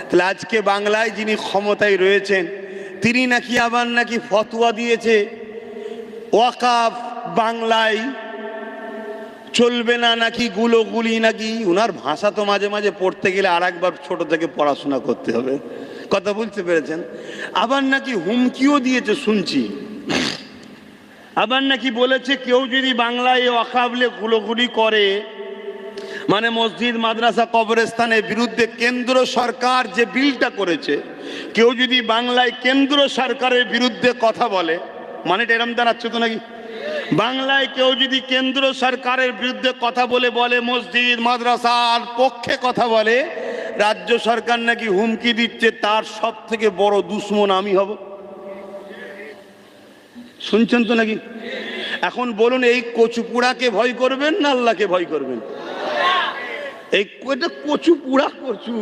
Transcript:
তাহলে আজকে বাংলায় যিনি ক্ষমতায় রয়েছেন তিনি নাকি আবার নাকি ফতোয়া দিয়েছে ওয়াকাফ বাংলায় চলবে না, নাকি গুলোগুলি, নাকি উনার ভাষা তো মাঝে মাঝে পড়তে গেলে আর একবার ছোট থেকে পড়াশোনা করতে হবে, কথা বলতে পেরেছেন। আবার নাকি হুমকিও দিয়েছে শুনছি, আবার নাকি বলেছে কেউ যদি বাংলায় ওয়াকাফলে গুলোগুলি করে, মানে মসজিদ মাদ্রাসা কবরস্থানের বিরুদ্ধে কেন্দ্র সরকার যে বিলটা করেছে, কেউ যদি বাংলায় কেন্দ্র সরকারের বিরুদ্ধে কথা বলে, মানে এরম দাঁড়াচ্ছে তো নাকি, বাংলায় কেউ যদি কেন্দ্র সরকারের বিরুদ্ধে কথা বলে মসজিদ মাদ্রাসার পক্ষে কথা বলে, রাজ্য সরকার নাকি হুমকি দিচ্ছে তার সব থেকে বড় দুশমন আমি হব। শুনছেন তো নাকি? এখন বলুন, এই কচুপুড়াকে ভয় করবেন না আল্লাহকে ভয় করবেন? এই কচু পুড়া কচু